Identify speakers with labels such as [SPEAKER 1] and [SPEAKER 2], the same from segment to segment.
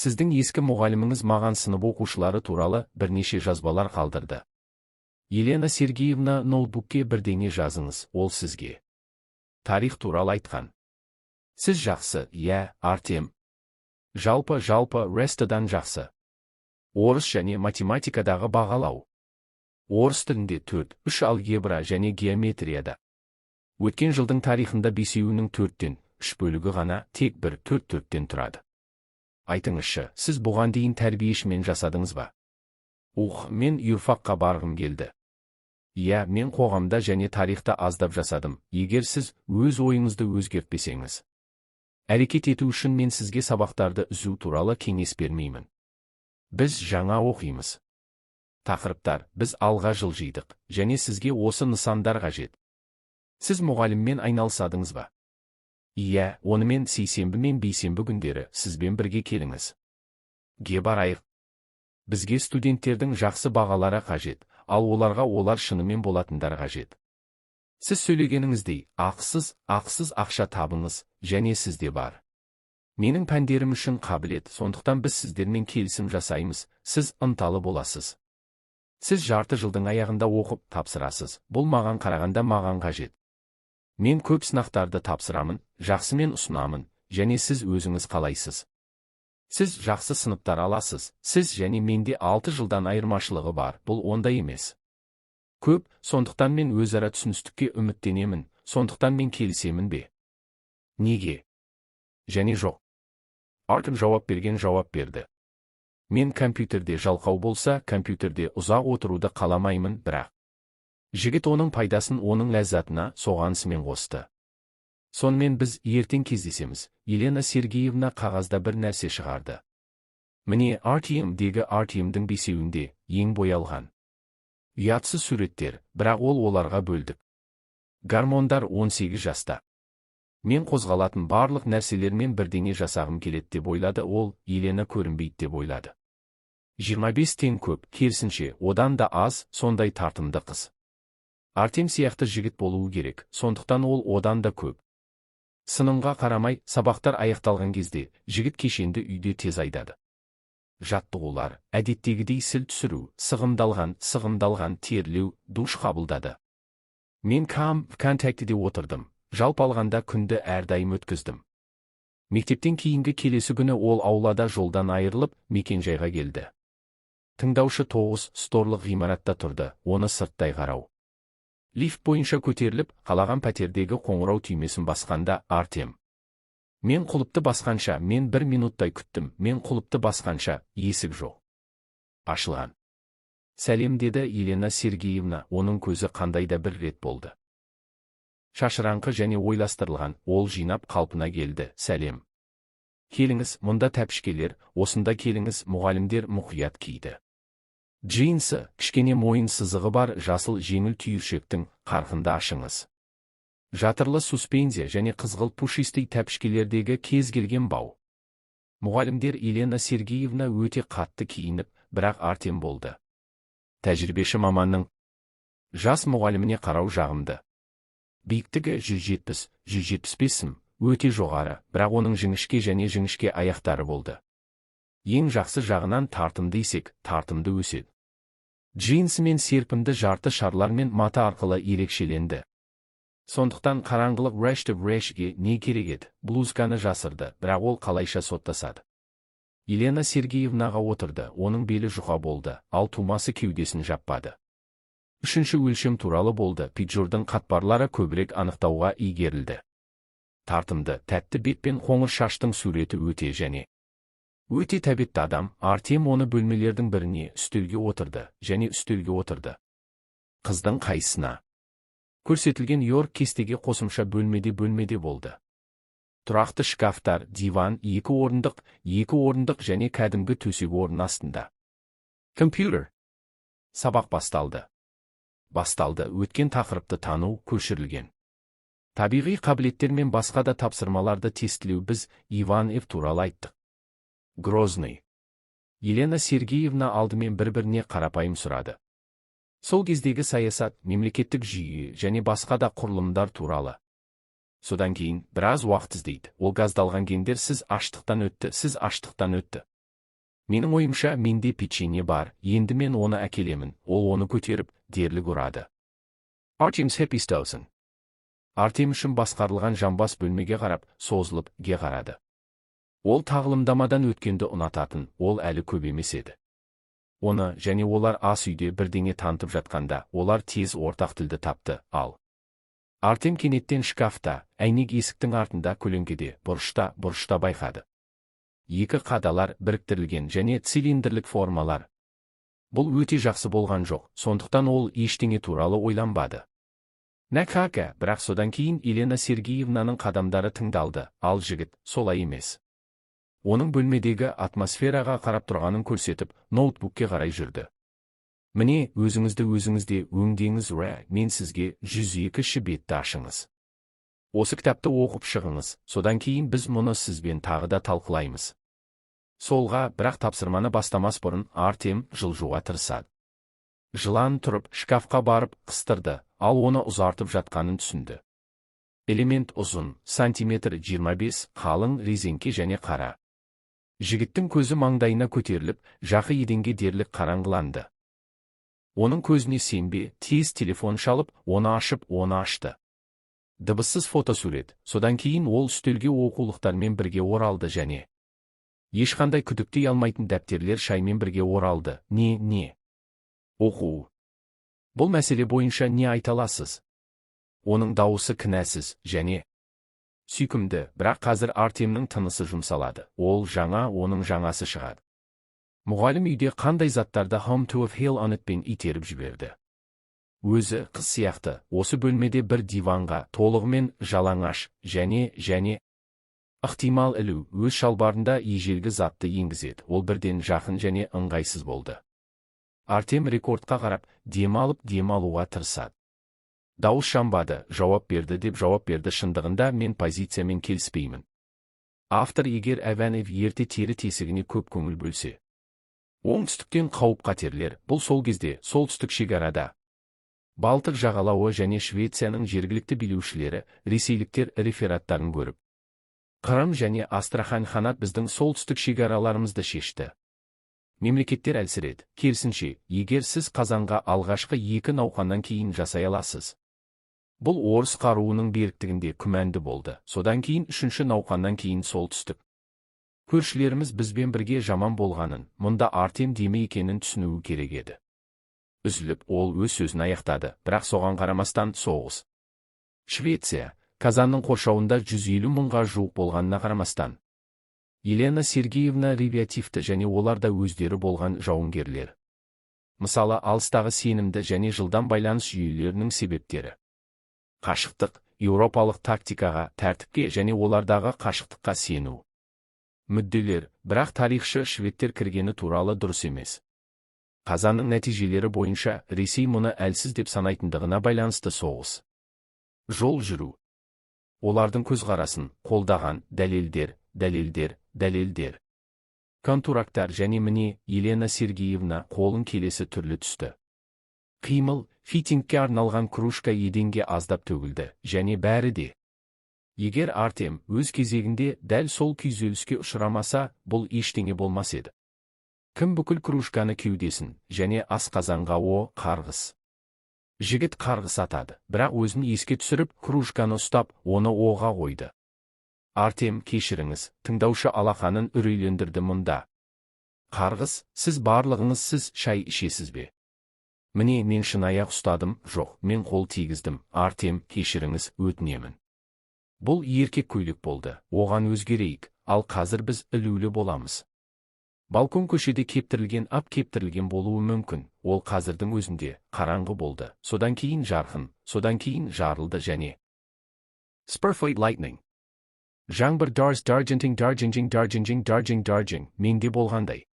[SPEAKER 1] Сіздің ескі мұғаліміңіз маған сынып оқушылары туралы бірнеше жазбалар қалдырды. Елена Сергеевна, ноутбукке бірдеңе жазыңыз, ол сізге тарих туралы айтқан. Сіз жақсы, Артем. Жалпы рестадан жақсы. Орыс және математикадағы бағалау. Орыс тілінде 4-3 алгебра және геометрияда. Өткен жылдың тарихында бесеуінің 4-тен 3 бөлігі ғана тек 4-4-тен тұрады. Айтыңызшы, сіз бұған дейін тәрбиешімен жасадыңыз ба? Мен юрфаққа барғым келді. Мен қоғамда және тарихта аздап жасадым, егер сіз өз ойыңызды өзгертпесеңіз. Әрекет ету үшін мен сізге сабақтарды үзу туралы кеңес бермеймін. Біз жаңа оқимыз. Тақырыптар, біз алға жылжидық, және сізге осы нысандар қажет. Сіз мұғаліммен айналысадыңыз ба? Онымен сейсенбі мен бейсенбі күндері сізбен бірге келіңіз. Барайық. Бізге студенттердің жақсы бағалары қажет, ал олар шынымен болатындар қажет. Сіз сөйлегеніңіздей, ақысыз ақша табыңыз, және сізде бар. Менің пәндерім үшін қабілет, сондықтан біз сіздермен келісім жасаймыз, сіз ынталы боласыз. Сіз жарты жылдың аяғында оқып тапсырасыз, бұл маған қарағанда маған қажет. Мен көп сынақтарды тапсырамын, жақсымен ұсынамын, және сіз өзіңіз қалайсыз. Сіз жақсы сыныптар аласыз, сіз және менде 6 жылдан айырмашылығы бар, бұл ондай емес. Көп, сондықтан мен өзара түсіністікке үміттенемін, сондықтан мен келісемін бе? Неге? Және жоқ. Артем жауап берді. Мен компьютерде жалқау болса, компьютерде ұзақ отыруды қаламаймын, бірақ. Жігіт оның пайдасын оның ләззатына соғанысымен қосты. Сонымен біз ертең кездесеміз. Елена Сергеевна қағазда бір нәрсе шығарды. Міне Артемдегі Артемдің бесеуінде ең боялған. Ұятсыз суреттер, бірақ оларға бөлдік. Гормондар 18 жаста. Мен қозғалатын барлық нәрселермен бірдеңе жасағым келеді деп ойлады ол, Елена көрінбейді деп ойлады. 25-тен көп, керісінше, одан да аз, сондай тартымды қыз. Артем сияқты жігіт болуы керек, сондықтан ол одан да көп. Сынымға қарамай, сабақтар аяқталған кезде, жігіт кешенді үйде тез айдады. Жаттығулар, әдеттегідей сіл түсіру, сығымдалған терлеу, душ қабылдады. Мен контактіде отырдым, жалпы алғанда күнді әрдайым өткіздім. Мектептен кейінгі келесі күні ол аулада жолдан айырылып, мекенжайға келді. Тыңдаушы 9 сторлық ғимаратта тұрды, оны сырттай қарау. Лифт бойынша көтеріліп, қалаған пәтердегі қоңырау түймесін басқанда Артем. Мен құлыпты басқанша, мен 1 минуттай күттім, мен құлыпты басқанша, есік жоқ. Ашылған. Сәлем, деді Елена Сергеевна, оның көзі қандайда бір рет болды. Шашыраңқы және ойластырылған, ол жинап қалпына келді. Сәлем. Келіңіз, мұнда тәпішкелер, осында келіңіз, мұғалімдер мұқият киді. Джинсы, кішкене мойын сызығы бар жасыл жеңіл түйіршектің қарқында ашыңыз. Жатырлы суспензия және қызғылт пушистый тәпішкелердегі кез келген бау. Мұғалімдер Елена Сергеевна өте қатты киініп, бірақ Артем болды. Тәжірибеші маманның жас мұғаліміне қарау жағымды. Биіктігі 170-175 өте жоғары, бірақ оның жіңішке аяқтары болды. Ең жақсы жағынан тартымды есек, тартымды өседі. Джинсы мен серпімді жарты шарлар мен мата арқылы ерекшеленді. Сондықтан қараңғылық рэшге не керек еді, блузканы жасырды, бірақ ол қалайша соттасады. Елена Сергеевнаға отырды, оның белі жұқа болды, ал тумасы кеудесін жаппады. Үшінші өлшем туралы болды, пиджурдың қатпарлары көбірек анықтауға игерілді. Тартымды, тәтті бет пен қоңыр шаштың суреті өте тәбетті адам. Артем оны бөлмелердің біріне үстелге отырды. Қыздың қайсына? Көрсетілген Йорк кестеге қосымша бөлмеде болды. Тұрақты шкафтар, диван, 2 орындық және кәдімгі төсек орын астында. Компьютер. Сабақ басталды. Өткен тақырыпты тану көшірілген. Табиғи қабілеттер мен басқа да тапсырмаларды тестілеу. Біз Иван туралы айттық. Грозный. Елена Сергеевна алдымен бір-біріне қарапайым сұрады. Сол кездегі саясат, мемлекеттік жүйе және басқа да құрылымдар туралы. Содан кейін біраз уақыт іздейді. Ол газдалған гендер сіз аштықтан өтті. Менің ойымша менде печенье бар, енді мен оны әкелемін, ол оны көтеріп, дерлік ұрады. Артем Хепистаусен. Артем үшін басқарылған жамбас бөлмеге қарап, созылып, ге қарады. Ол тағылымдамадан өткенді ұнататын, ол әлі көп емес еді. Оны және олар ас үйде бірдеңе танытып жатқанда, олар тез ортақ тілді тапты, ал. Артем кенеттен шкафта, әйнек есіктің артында көлеңкеде, бұрышта байқады. Екі қадалар біріктірілген және цилиндрлік формалар. Бұл өте жақсы болған жоқ, сондықтан ол ештеңе туралы ойланбады. Нәкака, бірақ содан кейін Елена Сергеевнаның қадамдары тыңдалды, ал жігіт, солай емес. Оның бөлмедегі атмосфераға қарап тұрғанын көрсетіп, ноутбукке қарай жүрді. Міне, өзіңізде өңдеңіз, мен сізге 102-ші бетті ашыңыз. Осы кітапты оқып шығыңыз, содан кейін біз мұны сізбен тағы да талқылаймыз. Солға, бірақ тапсырманы бастамас бұрын Артем жылжуға тырысады. Жылан тұрып, шкафқа барып, қыстырды, ал оны ұзартып жатқанын түсінді. Элемент ұзын, сантиметр 25, қалың резеңке және қара. Жігіттің көзі маңдайына көтеріліп, жақы еденге дерлік қараңғыланды. Оның көзіне сенбе, тез телефон шалып, оны ашты. Дыбыссыз фотосурет, содан кейін ол үстелге оқулықтармен бірге оралды және ешқандай күдіктей алмайтын дәптерлер шаймен бірге оралды. Не? Оқу. Бұл мәселе бойынша не айта аласыз? Оның дауысы кінәсіз және сүйкімді, бірақ қазір Артемнің тынысы жұмсалады. Оның жаңасы шығады. Мұғалім үйде қандай заттарды Home to have Hell on itпен итеріп жіберді. Өзі қыз сияқты, осы бөлмеде бір диванға толығымен жалаңаш және ықтимал ілу, өз шалбарында ежелгі затты енгізеді. Ол бірден жақын және ыңғайсыз болды. Артем рекордқа қарап, демалуға тырысады. Дауыс жанбады, жауап берді шындығында мен позициямен келіспеймін. Автор егер Әвәнев ерте тері тесігіне көп көңіл бөлсе. Оңтүстіктен қауіп қатерлер, бұл сол кезде, солтүстік шекарада. Балтық жағалауы және Швецияның жергілікті билеушілері, ресейліктер рефераттарын көріп. Қырым және Астрахань ханат біздің солтүстік шекараларымызды шешті. Мемлекеттер әлсіреді, керісінше, егер сіз Қазанға алғашқы 2 науқаннан кейін жасай аласыз. Бұл орыс қаруының беріктігінде күмәнді болды, содан кейін 3-ші науқаннан кейін солтүстік. Көршілеріміз бізбен бірге жаман болғанын, мұнда Артем деме екенін түсінуі керек еді. Үзіліп, ол өз сөзін аяқтады, бірақ соған қарамастан соғыс. Швеция, Қазанның қоршауында 150 мыңға жуық болғанына қарамастан. Елена Сергеевна ревиативті және оларда өздері болған жауынгерлер. Мысалы, алыстағы сенімді және жылдам байланыс жүйелерінің себептері. Қашықтық, еуропалық тактикаға, тәртіпке және олардағы қашықтыққа сену. Мүдделер, бірақ тарихшы шведтер кіргені туралы дұрыс емес. Қазанның нәтижелері бойынша Ресей мұны әлсіз деп санайтындығына байланысты соғыс. Жол жүру. Олардың көзқарасын қолдаған дәлелдер. Контурактар және міне Елена Сергеевна қолын келесі түрлі түсті. Қимыл, фитингке арналған кружка еденге аздап төгілді, және бәрі де. Егер Артем өз кезегінде дәл сол күйзеліске ұшырамаса, бұл ештеңе болмас еді. Кім бүкіл кружканы кеудесін, және асқазанға қарғыс. Жігіт қарғыс атады, бірақ өзін еске түсіріп, кружканы ұстап, оны оға қойды. Артем, кешіріңіз, тыңдаушы алақанын үрейлендірді мұнда. Қарғыс, сіз барлығыңыз сіз шай ішесіз бе? Міне, мен шынаяқ ұстадым, жоқ, мен қол тигіздім. Артем, кешіріңіз, өтінемін. Бұл еркек көйлек болды, оған өзгерейік, ал қазір біз ілулі боламыз. Балкон көшеде кептірілген болуы мүмкін, ол қазірдің өзінде қараңғы болды, содан кейін жарқын, содан кейін жарылды және Spurfleet lightning. Жаңбыр даржинжing, менде болғандай.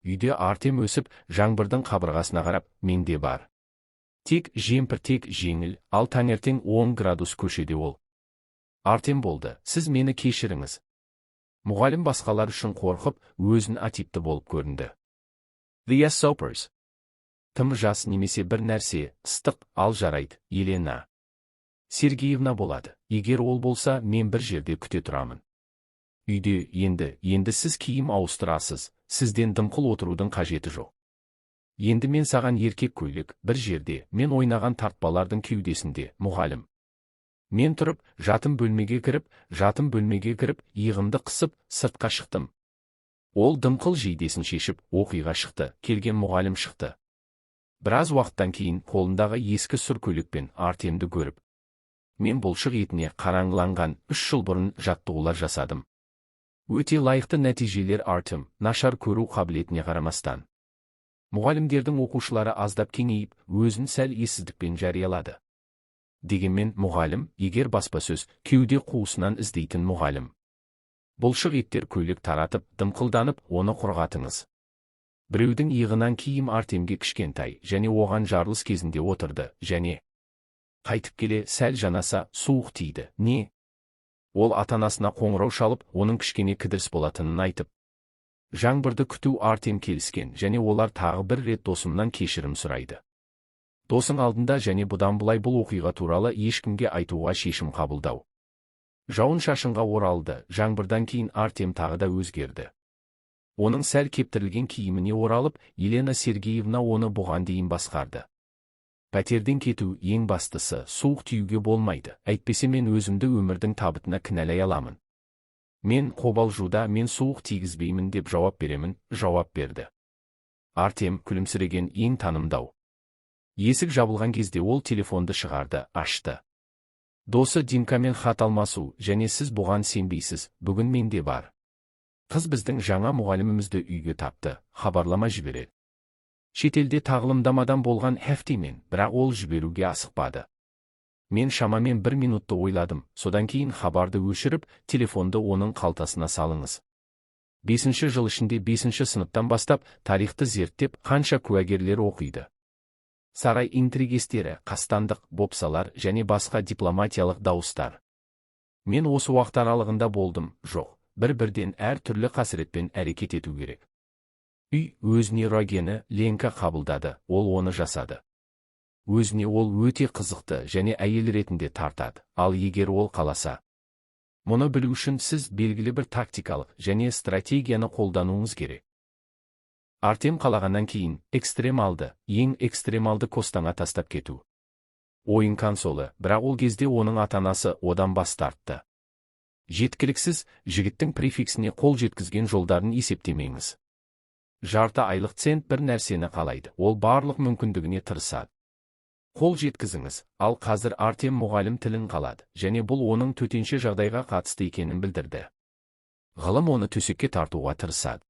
[SPEAKER 1] Үйде Артем өсіп, жаңбырдың қабырғасына қарап, менде бар. Тек жеңіл, ал таңертең 10 градус көшеде ол. Артем болды, сіз мені кешіріңіз. Мұғалім басқалар үшін қорқып, өзін атипті болып көрінді. The Soppers. Тым жас немесе бір нәрсе, ыстық, ал жарайды, Елена Сергеевна болады. Егер ол болса, мен бір жерде күте тұрамын. Үйде енді сіз киім ауыстырасыз, сізден дымқыл отырудың қажеті жоқ. Енді мен саған еркек көйлек, бір жерде, мен ойнаған тартпалардың кеудесінде, мұғалім. Мен тұрып, жатым бөлмеге кіріп, иығымды қысып, сыртқа шықтым. Ол дымқыл жейдесін шешіп, оқиға шықты, келген мұғалім шықты. Біраз уақыттан кейін қолындағы ескі сұр көйлекпен Артемді көріп, мен бұлшық етіне қараңғыланған 3 жыл бұрын жаттығулар жасадым. Өте лайықты нәтижелер Артем, нашар көру қабілетіне қарамастан. Мұғалімдердің оқушылары аздап кеңейіп, өзін сәл ессіздікпен жариялады. Дегенмен мұғалім, егер баспасөз, кеуде қуысынан іздейтін мұғалім. Бұлшық еттер көйлек таратып, дымқылданып, оны құрғатыңыз. Біреудің иығынан киім Артемге кішкентай, және оған жарылыс кезінде отырды, және қайтып келе сәл жанаса, суық тиді. Не? Ол ата-анасына қоңырау шалып, оның кішкене кідіріс болатынын айтып. Жаңбырды күту Артем келіскен, және олар тағы бір рет досымнан кешірім сұрайды. Досың алдында және бұдан бұлай бұл оқиға туралы ешкімге айтуға шешім қабылдау. Жауын шашынға оралды, жаңбырдан кейін Артем тағы да өзгерді. Оның сәл кептірілген киіміне оралып, Елена Сергеевна оны бұған дейін басқарды. Пәтерден кету ең бастысы, суық тиюге болмайды, әйтпесе мен өзімді өмірдің табытына кінәлай аламын. Мен қобалжуда мен суық тигізбеймін деп жауап беремін, жауап берді. Артем күлімсіреген ең танымдау. Есік жабылған кезде ол телефонды шығарды, ашты. Досы Димкамен хат алмасу, және сіз бұған сенбейсіз, бүгін менде бар. Қыз біздің жаңа мұғалімімізді үйге тапты, хабарлама жібереді. Шетелде тағылымдамадан болған хәфтемен, бірақ ол жіберуге асықпады. Мен шамамен 1 минутты ойладым, содан кейін хабарды өшіріп, телефонды оның қалтасына салыңыз. 5-ші жыл ішінде 5-ші сыныптан бастап, тарихты зерттеп, қанша куәгерлер оқиды. Сарай интригестері, қастандық, бопсалар және басқа дипломатиялық дауыстар. Мен осы уақыт аралығында болдым, жоқ, бір-бірден әр түрлі қасіретпен әрекет ету керек. Үй өзіне рогені Ленка қабылдады, ол оны жасады. Өзіне ол өте қызықты және әйел ретінде тартады, ал егер ол қаласа. Мұны білу үшін сіз белгілі бір тактикалық және стратегияны қолдануыңыз керек. Артем қалағаннан кейін, экстремалды, ең экстремалды Костаңа тастап кету. Ойын консолы, бірақ ол кезде оның ата-анасы одан бас тартты. Жеткіліксіз, жігіттің префиксіне қол жеткізген жолдарын есептемеңіз. Жарты айлық цент бір нәрсені қалайды, ол барлық мүмкіндігіне тырысады. Қол жеткізіңіз, ал қазір Артем мұғалім тілін қалады, және бұл оның төтенше жағдайға қатысты екенін білдірді. Ғылым оны төсекке тартуға тырысады.